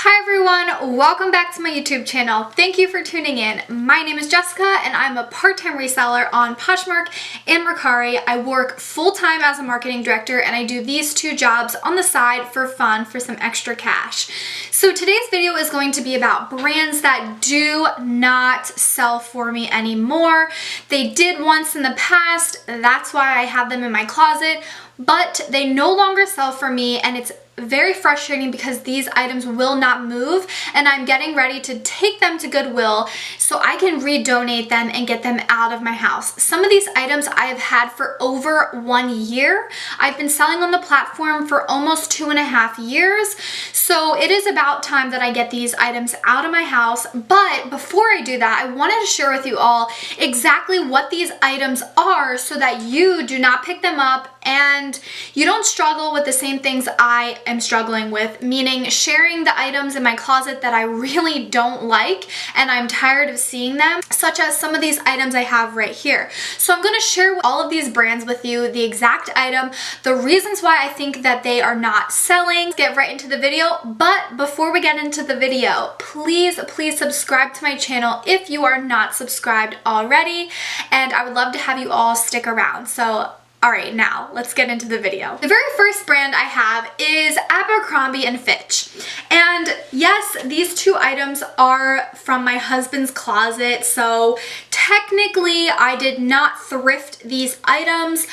Hi everyone, welcome back to my YouTube channel. Thank you for tuning in. My name is Jessica and I'm a part-time reseller on Poshmark and Mercari. I work full-time as a marketing director and I do these two jobs on the side for fun for some extra cash. So today's video is going to be about brands that do not sell for me anymore. They did once in the past, that's why I have them in my closet, but they no longer sell for me and it's very frustrating because these items will not move and I'm getting ready to take them to Goodwill so I can redonate them and get them out of my house. Some of these items I have had for over 1 year. I've been selling on the platform for almost 2.5 years, so it is about time that I get these items out of my house. But before I do that, I wanted to share with you all exactly what these items are so that you do not pick them up and you don't struggle with the same things I am struggling with, meaning sharing the items in my closet that I really don't like and I'm tired of seeing them, such as some of these items I have right here. So I'm going to share all of these brands with you, the exact item, the reasons why I think that they are not selling. Let's get right into the video, but before we get into the video, please subscribe to my channel if you are not subscribed already, and I would love to have you all stick around. So alright, now let's get into the video. The very first brand I have is Abercrombie Fitch. And yes, these two items are from my husband's closet, so technically I did not thrift these items,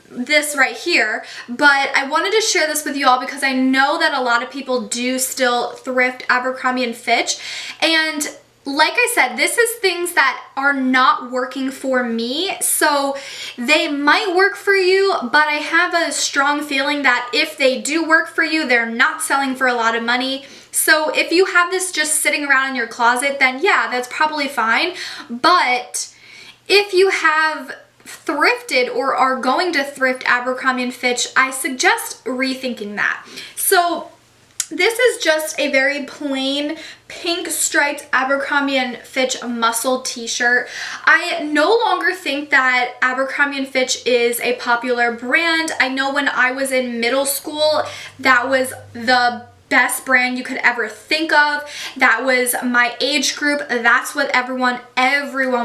this right here, but I wanted to share this with you all because I know that a lot of people do still thrift Abercrombie Fitch, and like I said, this is things that are not working for me, so they might work for you, but I have a strong feeling that if they do work for you, they're not selling for a lot of money. So if you have this just sitting around in your closet, then yeah, that's probably fine. But if you have thrifted or are going to thrift Abercrombie Fitch, I suggest rethinking that. So this is just a very plain pink striped Abercrombie Fitch muscle t-shirt. I no longer think that Abercrombie Fitch is a popular brand. I know when I was in middle school, that was the best brand you could ever think of. That was my age group. That's what everyone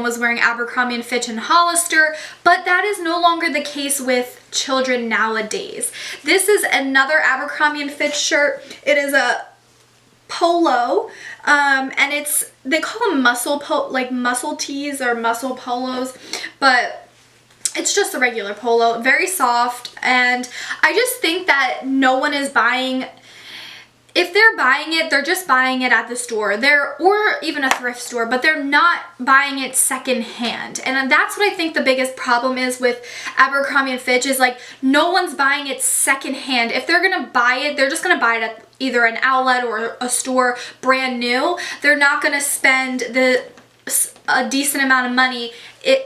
was wearing, Abercrombie Fitch and Hollister, but that is no longer the case with children nowadays. This is another Abercrombie Fitch shirt. It is a polo, and they call them muscle tees or muscle polos, but it's just a regular polo, very soft, and I just think that no one is buying. If they're buying it, they're just buying it at the store, or even a thrift store, but they're not buying it secondhand. And that's what I think the biggest problem is with Abercrombie Fitch is, like, no one's buying it secondhand. If they're gonna buy it, they're just gonna buy it at either an outlet or a store brand new. They're not gonna spend a decent amount of money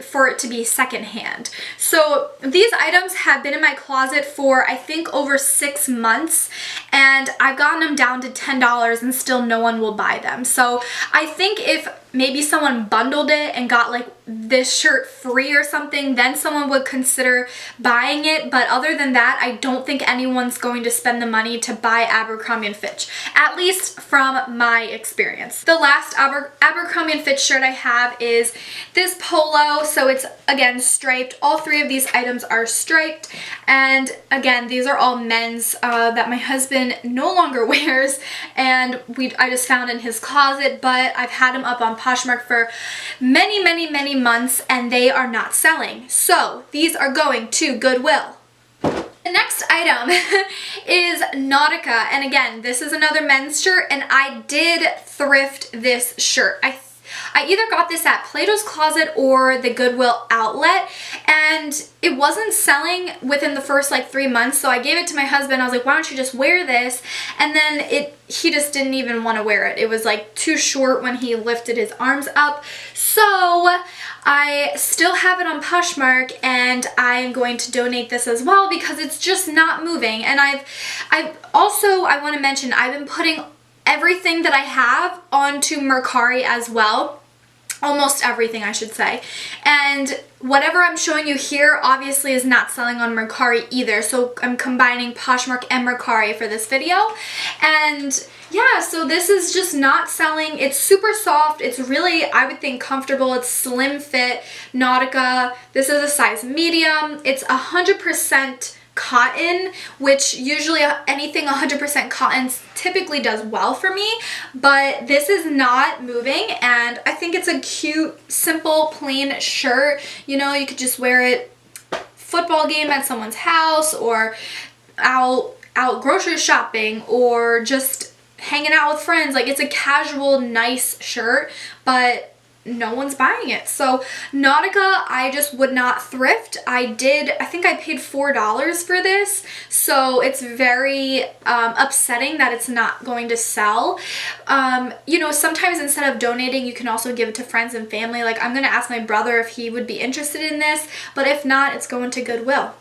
for it to be secondhand. So these items have been in my closet for I think over 6 months, and I've gotten them down to $10 and still no one will buy them. So I think if maybe someone bundled it and got like this shirt free or something, then someone would consider buying it, but other than that, I don't think anyone's going to spend the money to buy Abercrombie Fitch, at least from my experience. The last Abercrombie Fitch shirt I have is this polo, so it's again striped. All three of these items are striped, and again, these are all men's that my husband no longer wears, and I just found in his closet, but I've had them up on Poshmark for many months and they are not selling. So these are going to Goodwill. The next item is Nautica, and again, this is another men's shirt, and I did thrift this shirt. I either got this at Plato's Closet or the Goodwill outlet, and it wasn't selling within the first like 3 months, so I gave it to my husband. I was like, why don't you just wear this? And then he just didn't even want to wear it. It was like too short when he lifted his arms up. So I still have it on Poshmark, and I am going to donate this as well because it's just not moving. And I want to mention, I've been putting everything that I have onto Mercari as well. almost everything, I should say. And whatever I'm showing you here obviously is not selling on Mercari either. So I'm combining Poshmark and Mercari for this video. And yeah, so this is just not selling. It's super soft. It's really, I would think, comfortable. It's slim fit, Nautica. This is a size medium. It's 100% cotton, which usually anything 100% cotton typically does well for me, but this is not moving, and I think it's a cute, simple, plain shirt. You know, you could just wear it football game at someone's house, or out grocery shopping, or just hanging out with friends. Like, it's a casual, nice shirt, but no one's buying it. So Nautica, I just would not thrift. I think I paid $4 for this, so it's very upsetting that it's not going to sell. You know, sometimes instead of donating, you can also give it to friends and family. Like, I'm gonna ask my brother if he would be interested in this, but if not, it's going to Goodwill.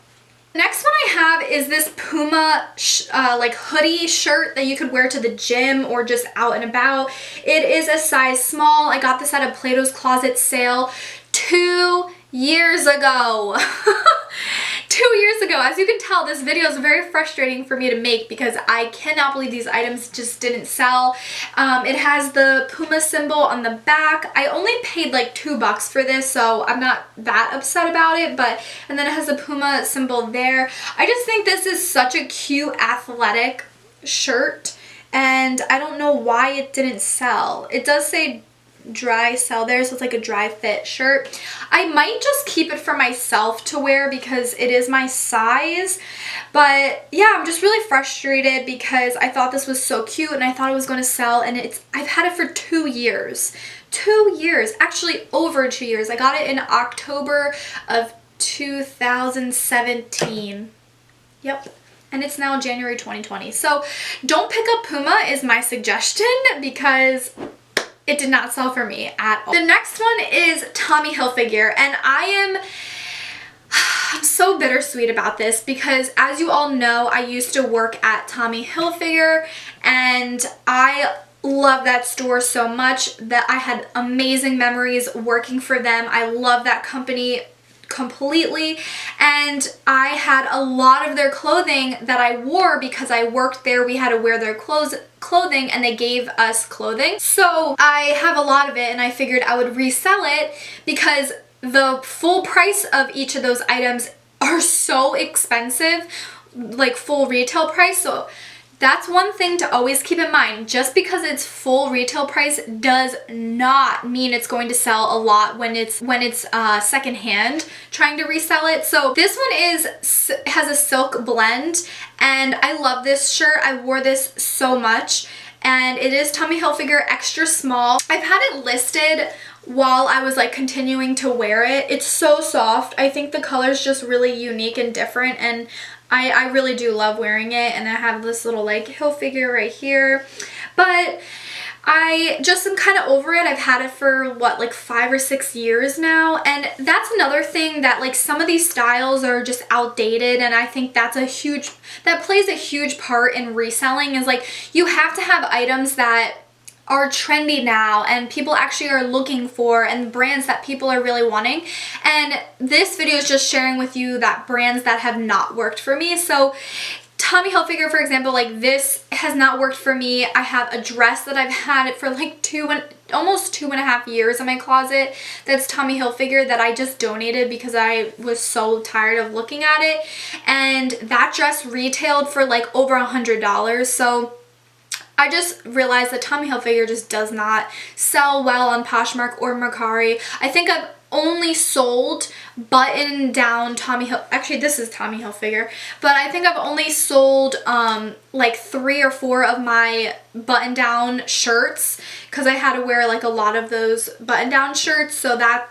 The next one I have is this Puma like hoodie shirt that you could wear to the gym or just out and about. It is a size small. I got this at a Plato's Closet sale 2 years ago. 2 years ago. As you can tell, this video is very frustrating for me to make because I cannot believe these items just didn't sell. It has the Puma symbol on the back. I only paid like $2 for this, so I'm not that upset about it, and then it has the Puma symbol there. I just think this is such a cute athletic shirt, and I don't know why it didn't sell. It does say dry sell there, so it's like a dry fit shirt. I might just keep it for myself to wear because it is my size, but yeah, I'm just really frustrated because I thought this was so cute and I thought it was going to sell, and I've had it for 2 years. 2 years, actually over 2 years. I got it in October of 2017. Yep. And it's now January 2020. So don't pick up Puma is my suggestion because it did not sell for me at all. The next one is Tommy Hilfiger, and I'm so bittersweet about this because, as you all know, I used to work at Tommy Hilfiger, and I love that store so much that I had amazing memories working for them. I love that company completely, and I had a lot of their clothing that I wore because I worked there. We had to wear their clothing and they gave us clothing, so I have a lot of it, and I figured I would resell it because the full price of each of those items are so expensive, like full retail price. So that's one thing to always keep in mind. Just because it's full retail price does not mean it's going to sell a lot when it's secondhand trying to resell it. So this one has a silk blend, and I love this shirt. I wore this so much, and it is Tommy Hilfiger extra small. I've had it listed while I was like continuing to wear it. It's so soft. I think the color is just really unique and different, and I really do love wearing it. And I have this little like Hilfiger right here, but I just am kind of over it. I've had it for what, like 5 or 6 years now, and that's another thing, that like some of these styles are just outdated, and I think that plays a huge part in reselling. Is like, you have to have items that are trendy now and people actually are looking for, and brands that people are really wanting. And this video is just sharing with you that brands that have not worked for me. So Tommy Hilfiger, for example, like this has not worked for me. I have a dress that I've had it for like almost 2.5 years in my closet that's Tommy Hilfiger that I just donated because I was so tired of looking at it, and that dress retailed for like over $100. So I just realized that Tommy Hilfiger just does not sell well on Poshmark or Mercari. I think I've only sold button-down actually this is Tommy Hilfiger, but I think I've only sold like 3 or 4 of my button-down shirts because I had to wear like a lot of those button-down shirts. So that,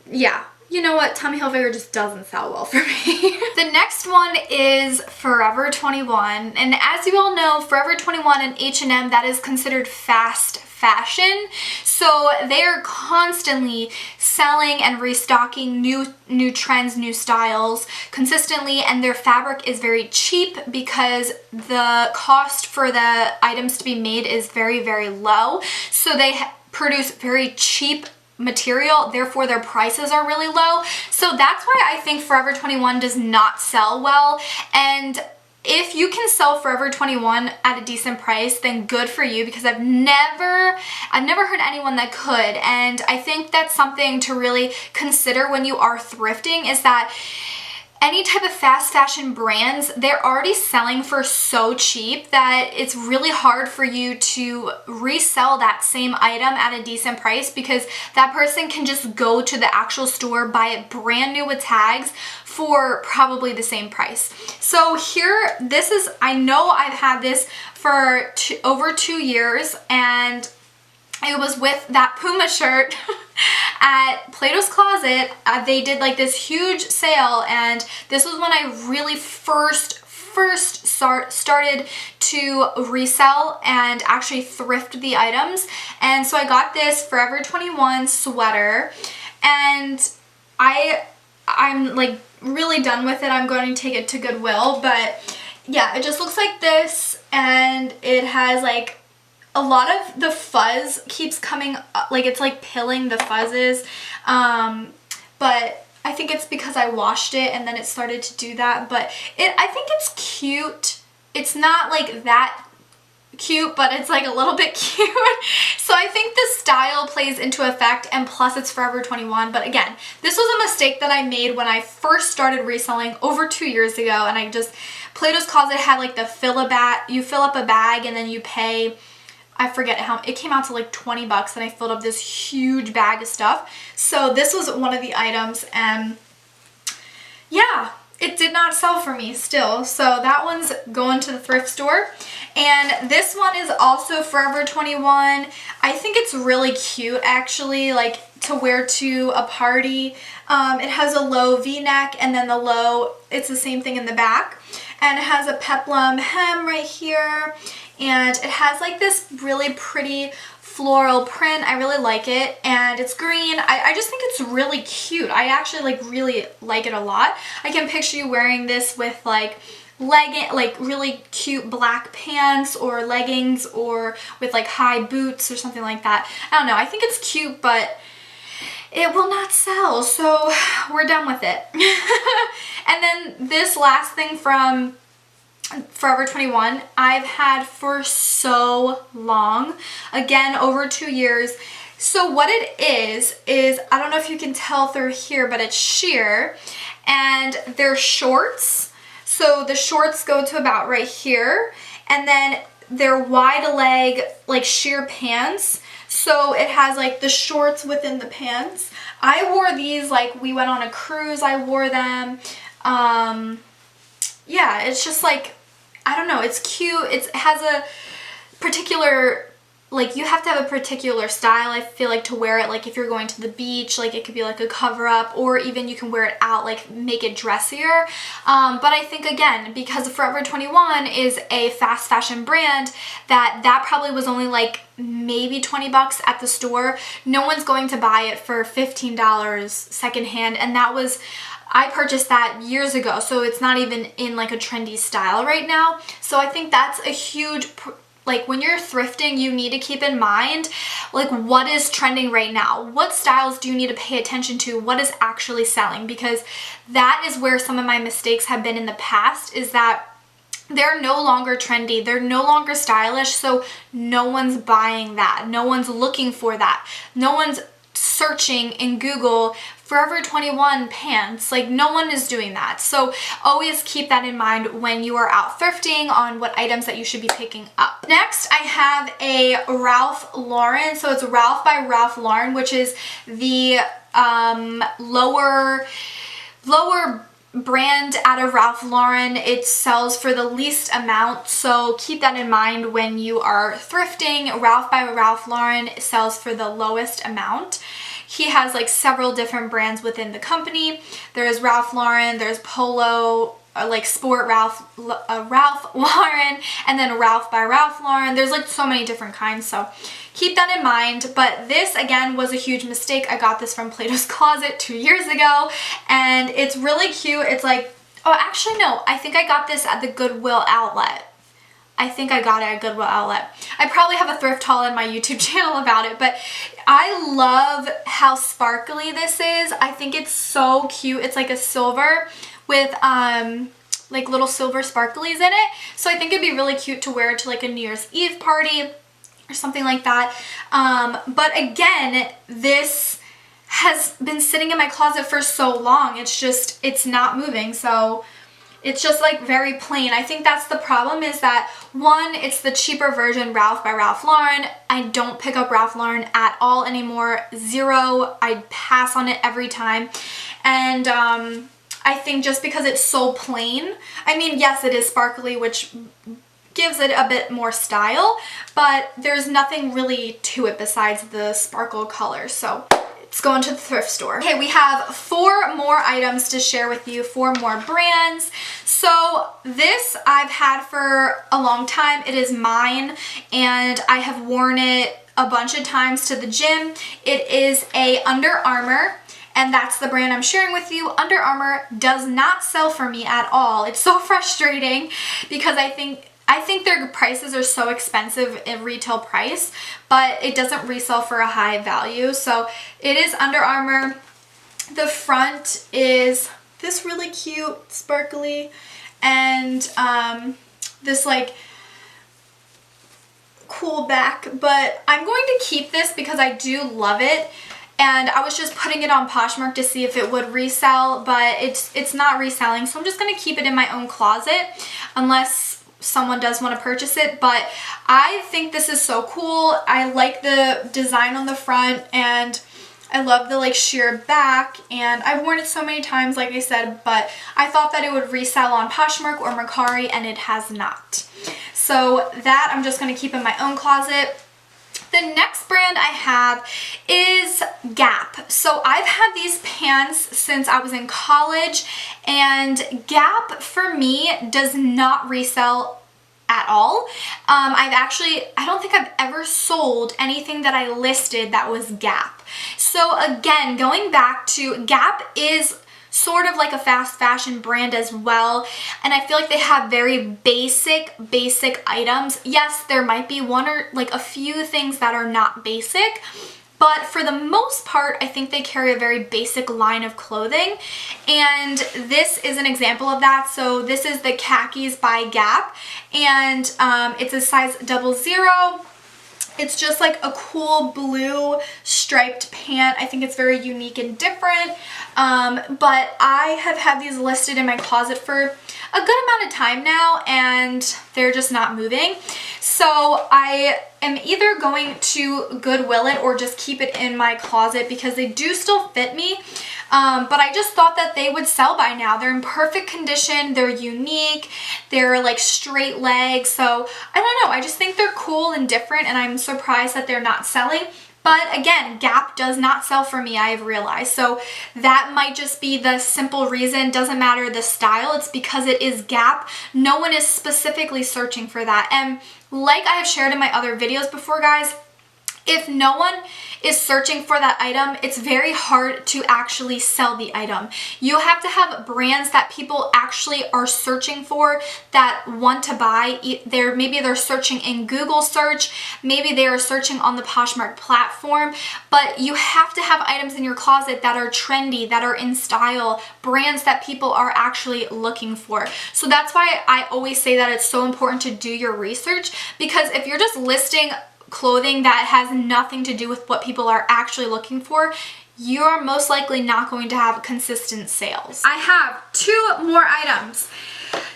yeah. You know what? Tommy Hilfiger just doesn't sell well for me. The next one is Forever 21. And as you all know, Forever 21 and H&M, that is considered fast fashion. So they are constantly selling and restocking new trends, new styles consistently, and their fabric is very cheap because the cost for the items to be made is very, very low. So they produce very cheap material, therefore their prices are really low. So that's why I think Forever 21 does not sell well. And if you can sell Forever 21 at a decent price, then good for you, because I've never heard anyone that could. And I think that's something to really consider when you are thrifting, is that any type of fast fashion brands, they're already selling for so cheap that it's really hard for you to resell that same item at a decent price, because that person can just go to the actual store, buy it brand new with tags for probably the same price. So here, this is, I know I've had this for over 2 years, and it was with that Puma shirt at Plato's Closet. They did like this huge sale, and this was when I really first started to resell and actually thrift the items. And so I got this Forever 21 sweater, and I'm like really done with it. I'm going to take it to Goodwill, but yeah, it just looks like this, and it has like a lot of the fuzz keeps coming up, like it's like pilling the fuzzes, but I think it's because I washed it and then it started to do that. But I think it's cute. It's not like that cute, but it's like a little bit cute. So I think the style plays into effect, and plus it's Forever 21. But again, this was a mistake that I made when I first started reselling over 2 years ago, and Plato's Closet had like the you fill up a bag and then you pay, I forget how, it came out to like 20 bucks, and I filled up this huge bag of stuff. So this was one of the items, and yeah, it did not sell for me still. So that one's going to the thrift store. And this one is also Forever 21. I think it's really cute actually, like to wear to a party. It has a low V-neck, and then the low, it's the same thing in the back. And it has a peplum hem right here. And it has like this really pretty floral print. I really like it, and it's green. I just think it's really cute. I actually like really like it a lot. I can picture you wearing this with like really cute black pants or leggings, or with like high boots or something like that. I don't know. I think it's cute, but it will not sell, so we're done with it. And then this last thing from Forever 21, I've had for so long, again over 2 years. So what it is I don't know if you can tell through here, but it's sheer, and they're shorts. So the shorts go to about right here, and then they're wide leg like sheer pants. So it has like the shorts within the pants. I wore these, like we went on a cruise, I wore them. Yeah, it's just like, I don't know, it's cute. It has a particular, like you have to have a particular style, I feel like, to wear it. Like if you're going to the beach, like it could be like a cover up, or even you can wear it out, like make it dressier. But I think again, because Forever 21 is a fast fashion brand, that probably was only like maybe 20 bucks at the store. No one's going to buy it for $15 secondhand, and that was, I purchased that years ago, so it's not even in like a trendy style right now. So I think that's a huge, like when you're thrifting, you need to keep in mind like what is trending right now. What styles do you need to pay attention to? What is actually selling? Because that is where some of my mistakes have been in the past, is that they're no longer trendy, they're no longer stylish, so no one's buying that. No one's looking for that. No one's searching in Google Forever 21 pants. Like no one is doing that. So always keep that in mind when you are out thrifting on what items that you should be picking up. Next, I have a Ralph Lauren. So it's Ralph by Ralph Lauren, which is the lower brand out of Ralph Lauren. It sells for the least amount, so keep that in mind when you are thrifting. Ralph by Ralph Lauren sells for the lowest amount. He has like several different brands within the company. There's Ralph Lauren, there's Polo, like Sport Ralph Lauren, and then Ralph by Ralph Lauren. There's like so many different kinds, so keep that in mind. But this again was a huge mistake. I got this from Plato's Closet 2 years ago, and it's really cute. It's like, oh actually no, I think I got this at the Goodwill outlet. I think I got it at Goodwill Outlet. I probably have a thrift haul on my YouTube channel about it, but I love how sparkly this is. I think it's so cute. It's like a silver with like little silver sparklies in it. So I think it'd be really cute to wear to like a New Year's Eve party or something like that. But again, this has been sitting in my closet for so long. It's not moving. So it's just like very plain. I think that's the problem, is that one, it's the cheaper version, Ralph by Ralph Lauren. I don't pick up Ralph Lauren at all anymore. Zero. I pass on it every time. And I think just because it's so plain, I mean, yes, it is sparkly, which gives it a bit more style, but there's nothing really to it besides the sparkle colors. So let's go into the thrift store. Okay, we have 4 more items to share with you, 4 more brands. So this I've had for a long time. It is mine, and I have worn it a bunch of times to the gym. It is a Under Armour, and that's the brand I'm sharing with you. Under Armour does not sell for me at all. It's so frustrating because I think their prices are so expensive in retail price, but it doesn't resell for a high value. So it is Under Armour. The front is this really cute, sparkly, and this like cool back, but I'm going to keep this because I do love it. And I was just putting it on Poshmark to see if it would resell, but it's not reselling. So I'm just going to keep it in my own closet unless someone does want to purchase it. But I think this is so cool. I like the design on the front, and I love the like sheer back, and I've worn it so many times, like I said, but I thought that it would resell on Poshmark or Mercari, and it has not. So that I'm just going to keep in my own closet. The next brand I have is Gap. So I've had these pants since I was in college, and Gap for me does not resell at all. I don't think I've ever sold anything that I listed that was Gap. So again, going back to Gap is sort of like a fast fashion brand as well, and I feel like they have very basic items. Yes, there might be one or like a few things that are not basic, but for the most part, I think they carry a very basic line of clothing, and this is an example of that. So this is the Khakis by Gap, and it's a size 00. It's just like a cool blue striped pant. I think it's very unique and different, but I have had these listed in my closet for a good amount of time now, and they're just not moving. So I am either going to Goodwill it or just keep it in my closet because they do still fit me. But I just thought that they would sell by now. They're in perfect condition, they're unique, they're like straight legs, so I don't know, I just think they're cool and different, and I'm surprised that they're not selling. But again, Gap does not sell for me, I have realized, so that might just be the simple reason. Doesn't matter the style, it's because it is Gap. No one is specifically searching for that, and like I have shared in my other videos before, guys, if no one is searching for that item, it's very hard to actually sell the item. You have to have brands that people actually are searching for, that want to buy. Maybe they're searching in Google search, maybe they are searching on the Poshmark platform, but you have to have items in your closet that are trendy, that are in style, brands that people are actually looking for. So that's why I always say that it's so important to do your research, because if you're just listing clothing that has nothing to do with what people are actually looking for, you're most likely not going to have consistent sales. I have 2 more items.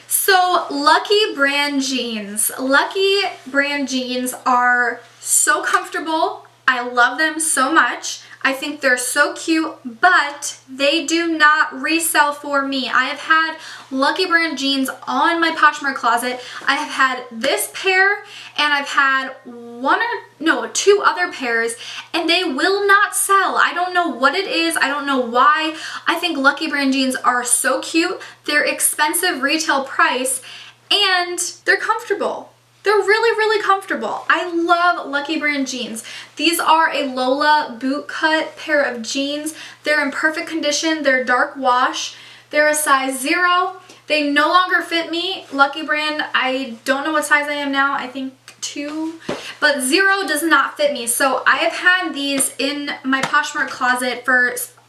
So Lucky brand jeans. Lucky brand jeans are so comfortable. I love them so much. I think they're so cute, but they do not resell for me. I have had Lucky brand jeans on my Poshmark closet. I have had this pair, and I've had 2 other pairs, and they will not sell. I don't know what it is. I don't know why. I think Lucky brand jeans are so cute. They're expensive retail price, and they're comfortable. They're really comfortable. I love Lucky brand jeans. These are a Lola boot cut pair of jeans. They're in perfect condition. They're dark wash. They're a size 0. They no longer fit me. Lucky Brand, I don't know what size I am now. I think 2, but 0 does not fit me. So I have had these in my Poshmark closet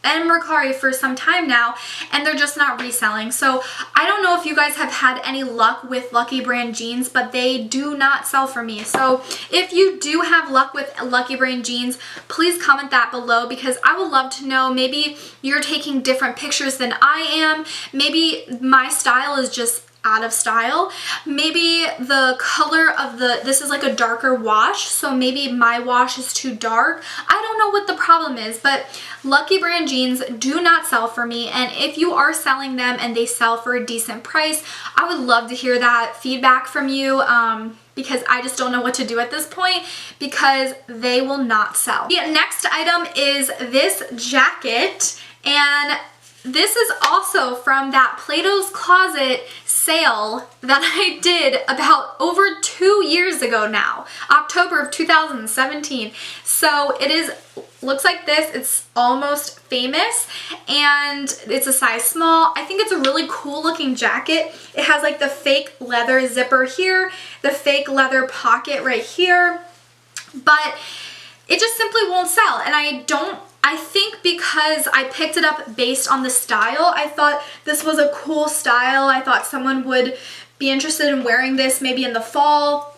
and Mercari for some time now, and they're just not reselling. So I don't know if you guys have had any luck with Lucky Brand jeans, but they do not sell for me. So if you do have luck with Lucky Brand jeans, please comment that below, because I would love to know. Maybe you're taking different pictures than I am. Maybe my style is just out of style. Maybe the color of this is like a darker wash, so maybe my wash is too dark. I don't know what the problem is, but Lucky Brand jeans do not sell for me, and if you are selling them and they sell for a decent price, I would love to hear that feedback from you, because I just don't know what to do at this point, because they will not sell. The next item is this jacket, and this is also from that Plato's Closet sale that I did about over 2 years ago now, October of 2017. So it looks like this. It's almost famous, and it's a size small. I think it's a really cool looking jacket. It has like the fake leather zipper here, the fake leather pocket right here, but it just simply won't sell. And I think because I picked it up based on the style, I thought this was a cool style. I thought someone would be interested in wearing this maybe in the fall.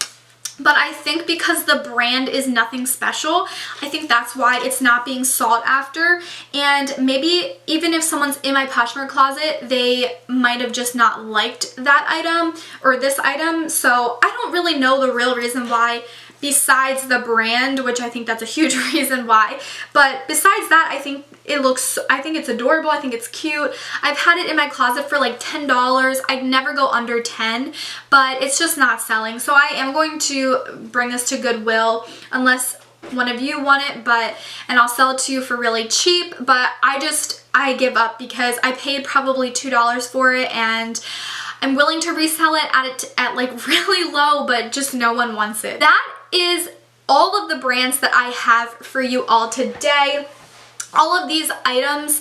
But I think because the brand is nothing special, I think that's why it's not being sought after. And maybe even if someone's in my Poshmark closet, they might have just not liked that item or this item. So I don't really know the real reason why, besides the brand, which I think that's a huge reason why. But besides that, I think it's adorable. I think it's cute. I've had it in my closet for like $10. I'd never go under 10, but it's just not selling. So I am going to bring this to Goodwill unless one of you want it, and I'll sell it to you for really cheap. But I give up because I paid probably $2 for it, and I'm willing to resell it at like really low, but just no one wants it. That is all of the brands that I have for you all today. All of these items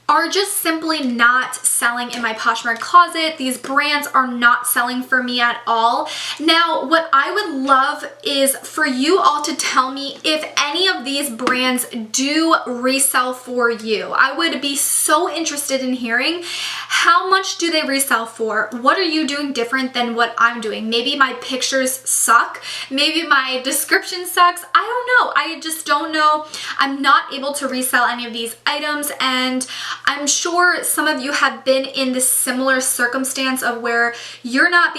are just simply not selling in my Poshmark closet. These brands are not selling for me at all. Now, what I would love is for you all to tell me if any of these brands do resell for you. I would be so interested in hearing how much do they resell for? What are you doing different than what I'm doing? Maybe my pictures suck. Maybe my description sucks. I don't know. I just don't know. I'm not able to resell any of these items, and I'm sure some of you have been in this similar circumstance of where you're not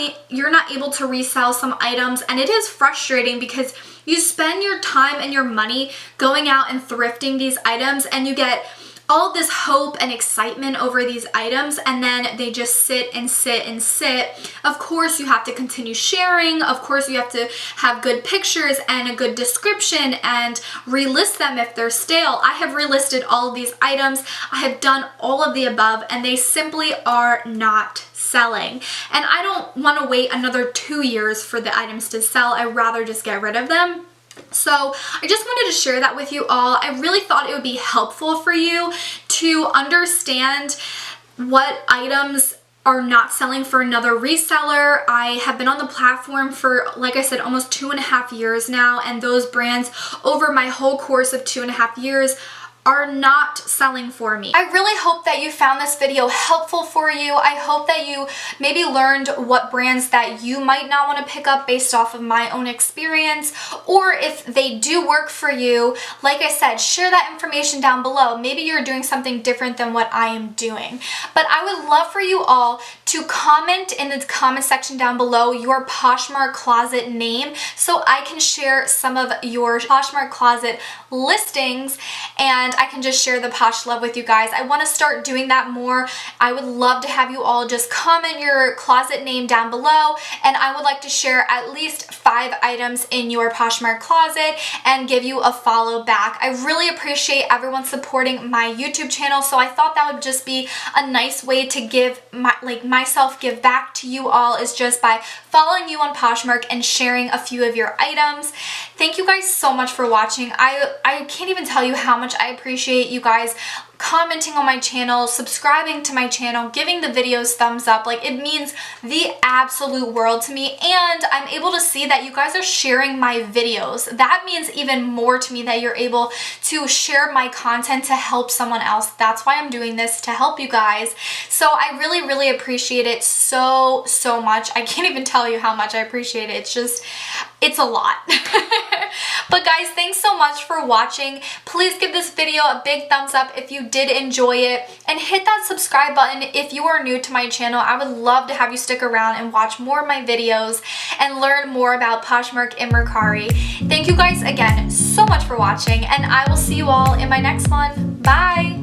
able to resell some items, and it is frustrating because you spend your time and your money going out and thrifting these items, and you get all this hope and excitement over these items, and then they just sit and sit and sit. Of course, you have to continue sharing. Of course, you have to have good pictures and a good description and relist them if they're stale. I have relisted all of these items. I have done all of the above, and they simply are not selling. And I don't want to wait another 2 years for the items to sell. I'd rather just get rid of them. So I just wanted to share that with you all. I really thought it would be helpful for you to understand what items are not selling for another reseller. I have been on the platform for, like I said, almost 2.5 years now, and those brands over my whole course of 2.5 years are not selling for me. I really hope that you found this video helpful for you. I hope that you maybe learned what brands that you might not want to pick up based off of my own experience, or if they do work for you, like I said, share that information down below. Maybe you're doing something different than what I am doing. But I would love for you all to comment in the comment section down below your Poshmark closet name so I can share some of your Poshmark closet listings, and I can just share the Posh love with you guys. I want to start doing that more. I would love to have you all just comment your closet name down below, and I would like to share at least 5 items in your Poshmark closet and give you a follow back. I really appreciate everyone supporting my YouTube channel, so I thought that would just be a nice way to give myself give back to you all, is just by following you on Poshmark and sharing a few of your items. Thank you guys so much for watching. I can't even tell you how much I appreciate you guys commenting on my channel, subscribing to my channel, giving the videos thumbs up. Like, it means the absolute world to me, and I'm able to see that you guys are sharing my videos. That means even more to me, that you're able to share my content to help someone else. That's why I'm doing this, to help you guys. So I really, really appreciate it so much. I can't even tell you how much I appreciate it. It's a lot. But guys, thanks so much for watching. Please give this video a big thumbs up if you did enjoy it, and hit that subscribe button if you are new to my channel. I would love to have you stick around and watch more of my videos and learn more about Poshmark and Mercari. Thank you guys again so much for watching, and I will see you all in my next one. Bye!